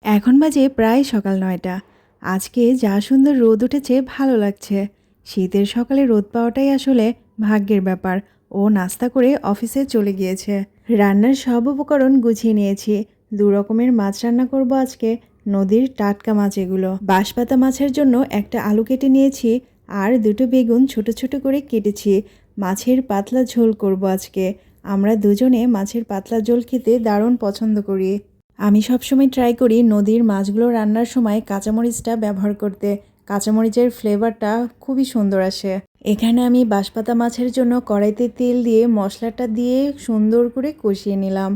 এখন বাজে প্রায় সকাল ৯টা। আজকে যা সুন্দর রোদ উঠেছে ভালো লাগছে। শীতের সকালে রোদ পাওয়াটাই আসলে ভাগ্যের ব্যাপার। ও নাস্তা করে অফিসে চলে গিয়েছে। রান্নার সব উপকরণ গুছিয়ে নিয়েছি। ২ রকমের মাছ রান্না করব আজকে। নদীর টাটকা মাছ এগুলো। বাঁশপাতা মাছের জন্য একটা আলু কেটে নিয়েছি আর ২টো বেগুন ছোট ছোট করে কেটেছি। মাছের পাতলা ঝোল করব আজকে। আমরা দুজনে মাছের পাতলা ঝোল খেতে দারুণ পছন্দ করি। আমি সবসময় ট্রাই করি নদীর মাছগুলো রান্নার সময় কাঁচামরিচটা ব্যবহার করতে। কাঁচামরিচের ফ্লেভারটা খুবই সুন্দর আসে। এখানে আমি বাঁশপাতা মাছের জন্য কড়াইতে তেল দিয়ে মশলাটা দিয়ে সুন্দর করে কষিয়ে নিলাম।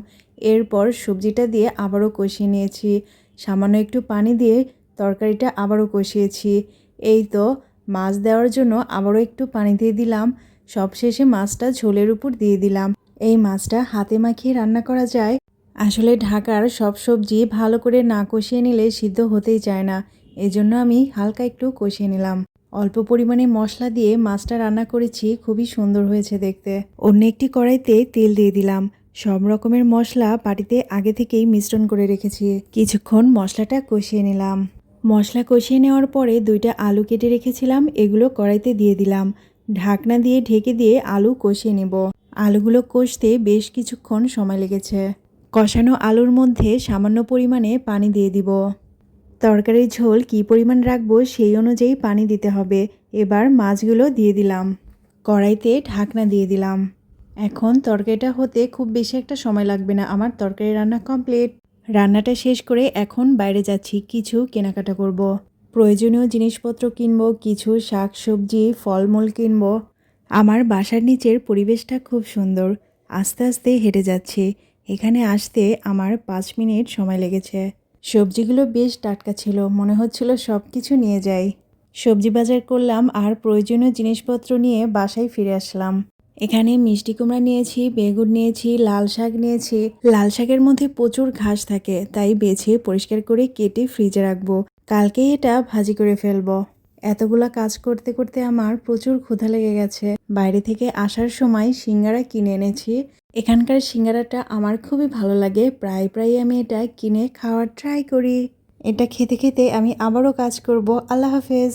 এরপর সবজিটা দিয়ে আবারও কষিয়ে নিয়েছি। সামান্য একটু পানি দিয়ে তরকারিটা আবারও কষিয়েছি। এই তো মাছ দেওয়ার জন্য আবারও একটু পানি দিয়ে দিলাম। সবশেষে মাছটা ঝোলের উপর দিয়ে দিলাম। এই মাছটা হাতে মাখিয়ে রান্না করা যায়। আসলে ঢাকার সব সবজি ভালো করে না কষিয়ে নিলে সিদ্ধ হতেই চায় না। এজন্য আমি হালকা একটু কষিয়ে নিলাম। অল্প পরিমাণে মশলা দিয়ে মাছটা রান্না করেছি, খুবই সুন্দর হয়েছে দেখতে। অন্য একটি কড়াইতে তেল দিয়ে দিলাম। সব রকমের মশলা বাটিতে আগে থেকেই মিশ্রণ করে রেখেছি। কিছুক্ষণ মশলাটা কষিয়ে নিলাম। মশলা কষিয়ে নেওয়ার পরে 2টা আলু কেটে রেখেছিলাম, এগুলো কড়াইতে দিয়ে দিলাম। ঢাকনা দিয়ে ঢেকে দিয়ে আলু কষিয়ে নেব। আলুগুলো কষতে বেশ কিছুক্ষণ সময় লেগেছে। কষানো আলুর মধ্যে সামান্য পরিমাণে পানি দিয়ে দিব। তরকারির ঝোল কী পরিমাণ রাখবো সেই অনুযায়ী পানি দিতে হবে। এবার মাছগুলো দিয়ে দিলাম। কড়াইতে ঢাকনা দিয়ে দিলাম। এখন তরকারিটা হতে খুব বেশি একটা সময় লাগবে না। আমার তরকারি রান্না কমপ্লিট। রান্নাটা শেষ করে এখন বাইরে যাচ্ছি, কিছু কেনাকাটা করব। প্রয়োজনীয় জিনিসপত্র কিনবো, কিছু শাক সবজি ফলমূল কিনবো। আমার বাসার নিচের পরিবেশটা খুব সুন্দর। আস্তে আস্তে হেঁটে যাচ্ছি। এখানে আসতে আমার 5 মিনিট সময় লেগেছে। সবজিগুলো বেশ টাটকা ছিল, মনে হচ্ছিল সব কিছু নিয়ে যাই। সবজি বাজার করলাম আর প্রয়োজনীয় জিনিসপত্র নিয়ে বাসায় ফিরে আসলাম। এখানে মিষ্টি কুমড়া নিয়েছি, বেগুন নিয়েছি, লাল শাক নিয়েছি। লাল শাকের মধ্যে প্রচুর ঘাস থাকে, তাই বেছে পরিষ্কার করে কেটে ফ্রিজে রাখবো। কালকেই এটা ভাজি করে ফেলবো। এতগুলা কাজ করতে করতে আমার প্রচুর ক্ষুধা লেগে গেছে। বাইরে থেকে আসার সময় সিঙ্গারা কিনে এনেছি। এখানকার সিঙ্গারাটা আমার খুবই ভালো লাগে, প্রায় আমি এটা কিনে খাওয়ার ট্রাই করি। এটা খেতে খেতে আমি আবারও কাজ করব। আল্লাহ হাফেজ।